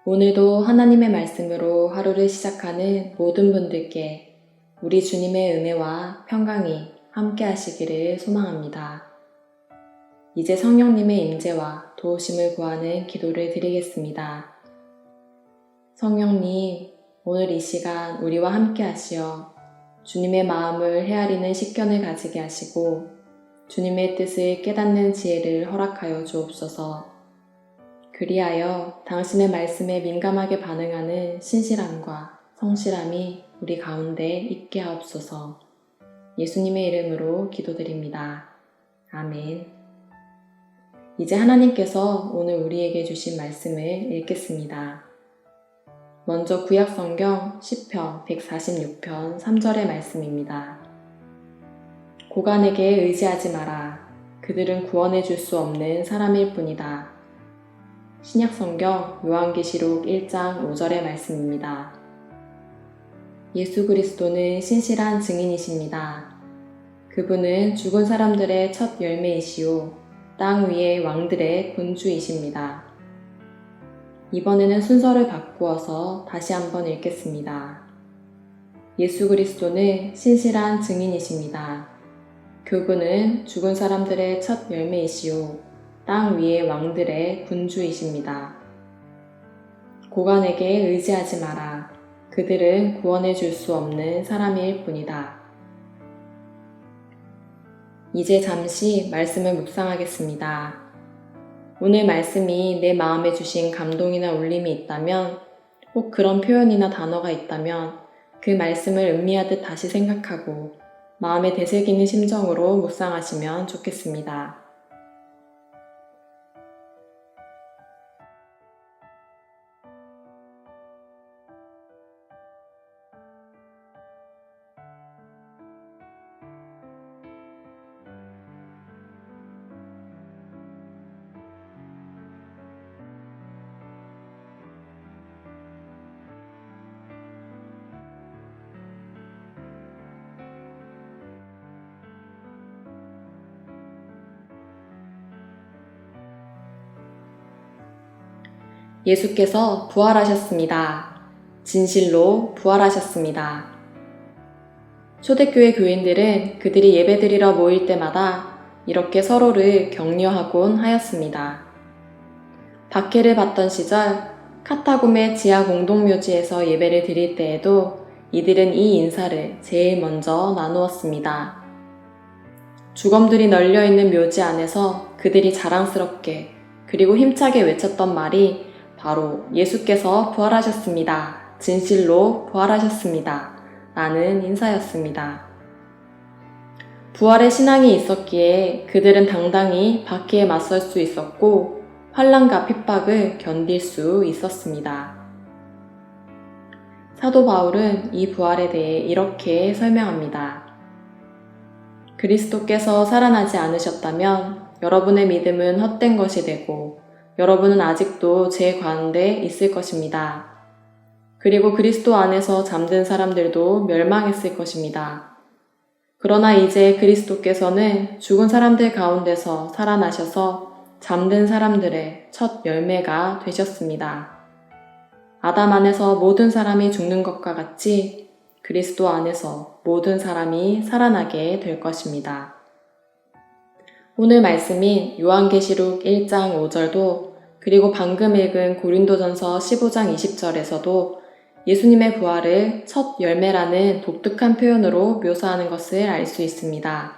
오늘도 하나님의 말씀으로 하루를 시작하는 모든 분들께 우리 주님의 은혜와 평강이 함께 하시기를 소망합니다. 이제 성령님의 임재와 도우심을 구하는 기도를 드리겠습니다. 성령님, 오늘 이 시간 우리와 함께 하시어 주님의 마음을 헤아리는 식견을 가지게 하시고 주님의 뜻을 깨닫는 지혜를 허락하여 주옵소서. 그리하여 당신의 말씀에 민감하게 반응하는 신실함과 성실함이 우리 가운데 있게 하옵소서. 예수님의 이름으로 기도드립니다. 아멘. 이제 하나님께서 오늘 우리에게 주신 말씀을 읽겠습니다. 먼저 구약성경 시편 146편 3절의 말씀입니다. 고관에게 의지하지 마라. 그들은 구원해 줄 수 없는 사람일 뿐이다. 신약성경 요한계시록 1장 5절의 말씀입니다. 예수 그리스도는 신실한 증인이십니다. 그분은 죽은 사람들의 첫 열매이시오 땅 위의 왕들의 군주이십니다. 이번에는 순서를 바꾸어서 다시 한번 읽겠습니다. 예수 그리스도는 신실한 증인이십니다. 그분은 죽은 사람들의 첫 열매이시오 땅 위의 왕들의 군주이십니다. 고관에게 의지하지 마라. 그들은 구원해 줄 수 없는 사람일 뿐이다. 이제 잠시 말씀을 묵상하겠습니다. 오늘 말씀이 내 마음에 주신 감동이나 울림이 있다면, 혹 그런 표현이나 단어가 있다면 그 말씀을 음미하듯 다시 생각하고 마음에 되새기는 심정으로 묵상하시면 좋겠습니다. 예수께서 부활하셨습니다. 진실로 부활하셨습니다. 초대교회 교인들은 그들이 예배드리러 모일 때마다 이렇게 서로를 격려하곤 하였습니다. 박해를 받던 시절 카타굼의 지하 공동묘지에서 예배를 드릴 때에도 이들은 이 인사를 제일 먼저 나누었습니다. 주검들이 널려있는 묘지 안에서 그들이 자랑스럽게 그리고 힘차게 외쳤던 말이 바로 예수께서 부활하셨습니다. 진실로 부활하셨습니다. 라는 인사였습니다. 부활의 신앙이 있었기에 그들은 당당히 박해에 맞설 수 있었고 환난과 핍박을 견딜 수 있었습니다. 사도 바울은 이 부활에 대해 이렇게 설명합니다. 그리스도께서 살아나지 않으셨다면 여러분의 믿음은 헛된 것이 되고 여러분은 아직도 제 가운데 있을 것입니다. 그리고 그리스도 안에서 잠든 사람들도 멸망했을 것입니다. 그러나 이제 그리스도께서는 죽은 사람들 가운데서 살아나셔서 잠든 사람들의 첫 열매가 되셨습니다. 아담 안에서 모든 사람이 죽는 것과 같이 그리스도 안에서 모든 사람이 살아나게 될 것입니다. 오늘 말씀인 요한계시록 1장 5절도 그리고 방금 읽은 고린도전서 15장 20절에서도 예수님의 부활을 첫 열매라는 독특한 표현으로 묘사하는 것을 알 수 있습니다.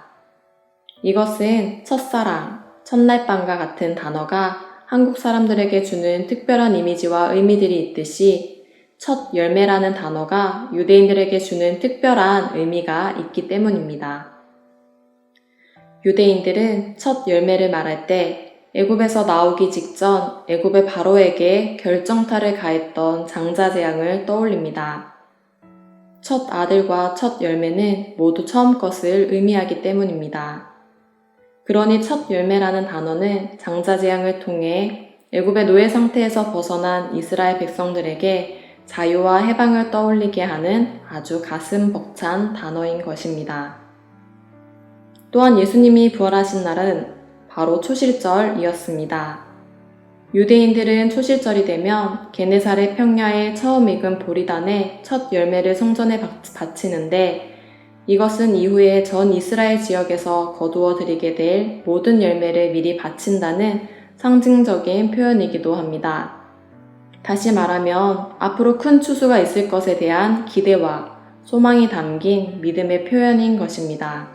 이것은 첫사랑, 첫날밤과 같은 단어가 한국 사람들에게 주는 특별한 이미지와 의미들이 있듯이 첫 열매라는 단어가 유대인들에게 주는 특별한 의미가 있기 때문입니다. 유대인들은 첫 열매를 말할 때 애굽에서 나오기 직전 애굽의 바로에게 결정타를 가했던 장자 재앙을 떠올립니다. 첫 아들과 첫 열매는 모두 처음 것을 의미하기 때문입니다. 그러니 첫 열매라는 단어는 장자 재앙을 통해 애굽의 노예 상태에서 벗어난 이스라엘 백성들에게 자유와 해방을 떠올리게 하는 아주 가슴 벅찬 단어인 것입니다. 또한 예수님이 부활하신 날은 바로 초실절이었습니다. 유대인들은 초실절이 되면 게네사렛 평야에 처음 익은 보리단의 첫 열매를 성전에 바치는데, 이것은 이후에 전 이스라엘 지역에서 거두어 들이게 될 모든 열매를 미리 바친다는 상징적인 표현이기도 합니다. 다시 말하면 앞으로 큰 추수가 있을 것에 대한 기대와 소망이 담긴 믿음의 표현인 것입니다.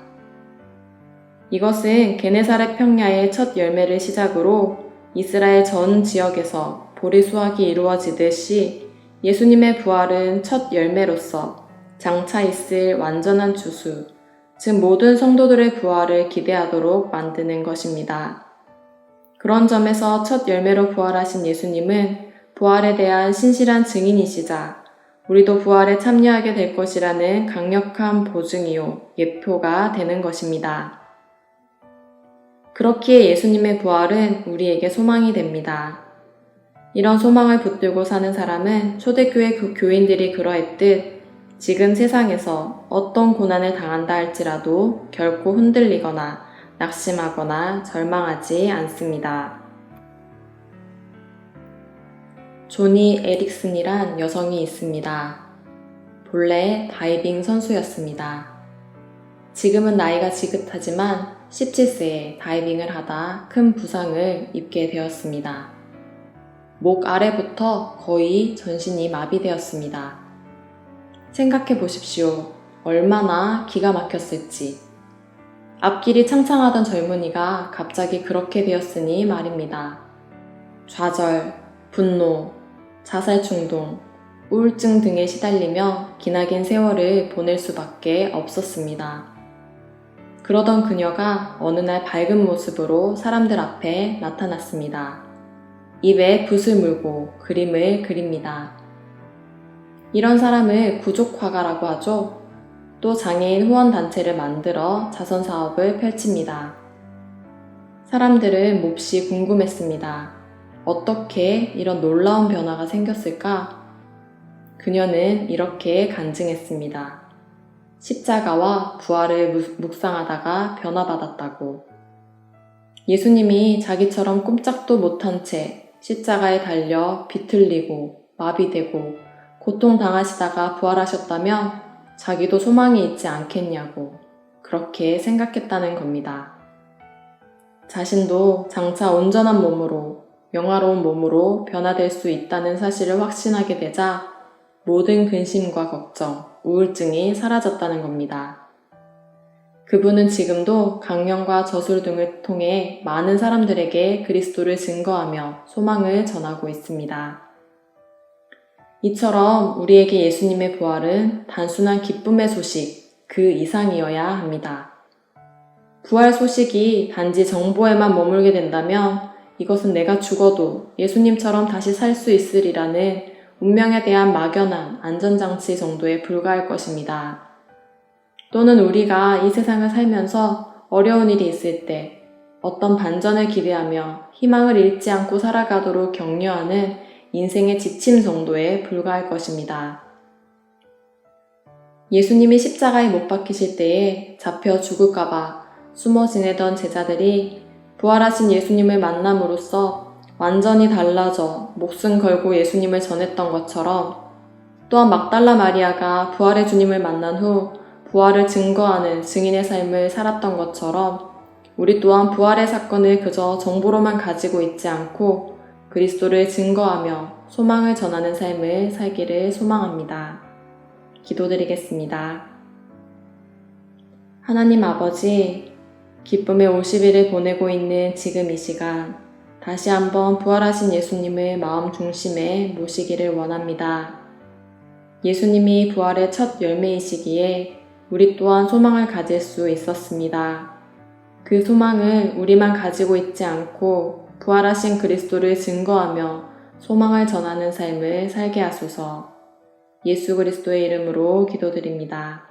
이것은 게네사렛 평야의 첫 열매를 시작으로 이스라엘 전 지역에서 보리 수확이 이루어지듯이 예수님의 부활은 첫 열매로서 장차 있을 완전한 추수, 즉 모든 성도들의 부활을 기대하도록 만드는 것입니다. 그런 점에서 첫 열매로 부활하신 예수님은 부활에 대한 신실한 증인이시자 우리도 부활에 참여하게 될 것이라는 강력한 보증이요, 예표가 되는 것입니다. 그렇기에 예수님의 부활은 우리에게 소망이 됩니다. 이런 소망을 붙들고 사는 사람은 초대교회 그 교인들이 그러했듯 지금 세상에서 어떤 고난을 당한다 할지라도 결코 흔들리거나 낙심하거나 절망하지 않습니다. 조니 에릭슨이란 여성이 있습니다. 본래 다이빙 선수였습니다. 지금은 나이가 지긋하지만 17세에 다이빙을 하다 큰 부상을 입게 되었습니다. 목 아래부터 거의 전신이 마비되었습니다. 생각해 보십시오. 얼마나 기가 막혔을지. 앞길이 창창하던 젊은이가 갑자기 그렇게 되었으니 말입니다. 좌절, 분노, 자살 충동, 우울증 등에 시달리며 기나긴 세월을 보낼 수밖에 없었습니다. 그러던 그녀가 어느 날 밝은 모습으로 사람들 앞에 나타났습니다. 입에 붓을 물고 그림을 그립니다. 이런 사람을 구족화가라고 하죠. 또 장애인 후원단체를 만들어 자선사업을 펼칩니다. 사람들은 몹시 궁금했습니다. 어떻게 이런 놀라운 변화가 생겼을까? 그녀는 이렇게 간증했습니다. 십자가와 부활을 묵상하다가 변화받았다고. 예수님이 자기처럼 꼼짝도 못한 채 십자가에 달려 비틀리고 마비되고 고통당하시다가 부활하셨다면 자기도 소망이 있지 않겠냐고 그렇게 생각했다는 겁니다. 자신도 장차 온전한 몸으로, 영화로운 몸으로 변화될 수 있다는 사실을 확신하게 되자 모든 근심과 걱정, 우울증이 사라졌다는 겁니다. 그분은 지금도 강연과 저술 등을 통해 많은 사람들에게 그리스도를 증거하며 소망을 전하고 있습니다. 이처럼 우리에게 예수님의 부활은 단순한 기쁨의 소식, 그 이상이어야 합니다. 부활 소식이 단지 정보에만 머물게 된다면 이것은 내가 죽어도 예수님처럼 다시 살 수 있으리라는 운명에 대한 막연한 안전장치 정도에 불과할 것입니다. 또는 우리가 이 세상을 살면서 어려운 일이 있을 때 어떤 반전을 기대하며 희망을 잃지 않고 살아가도록 격려하는 인생의 지침 정도에 불과할 것입니다. 예수님이 십자가에 못 박히실 때에 잡혀 죽을까봐 숨어 지내던 제자들이 부활하신 예수님을 만남으로써 완전히 달라져 목숨 걸고 예수님을 전했던 것처럼, 또한 막달라 마리아가 부활의 주님을 만난 후 부활을 증거하는 증인의 삶을 살았던 것처럼 우리 또한 부활의 사건을 그저 정보로만 가지고 있지 않고 그리스도를 증거하며 소망을 전하는 삶을 살기를 소망합니다. 기도드리겠습니다. 하나님 아버지, 기쁨의 50일을 보내고 있는 지금 이 시간, 다시 한번 부활하신 예수님을 마음 중심에 모시기를 원합니다. 예수님이 부활의 첫 열매이시기에 우리 또한 소망을 가질 수 있었습니다. 그 소망을 우리만 가지고 있지 않고 부활하신 그리스도를 증거하며 소망을 전하는 삶을 살게 하소서. 예수 그리스도의 이름으로 기도드립니다.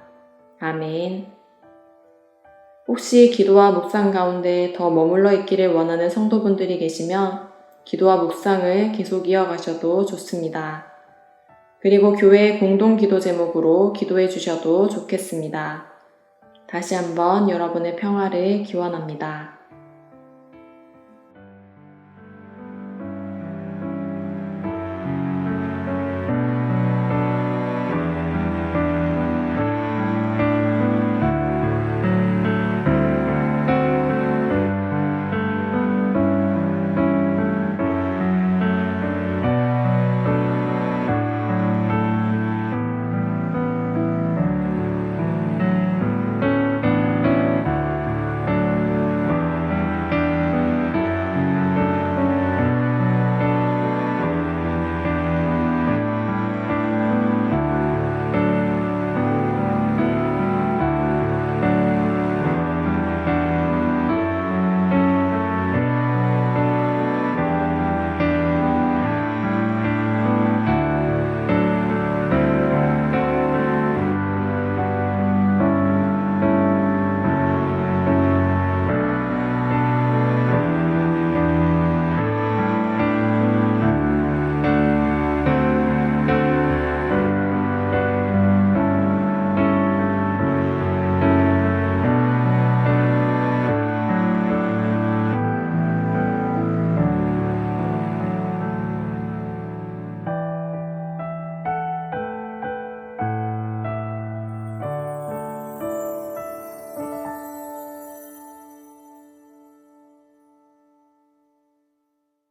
아멘. 혹시 기도와 묵상 가운데 더 머물러 있기를 원하는 성도분들이 계시면 기도와 묵상을 계속 이어가셔도 좋습니다. 그리고 교회의 공동 기도 제목으로 기도해 주셔도 좋겠습니다. 다시 한번 여러분의 평화를 기원합니다.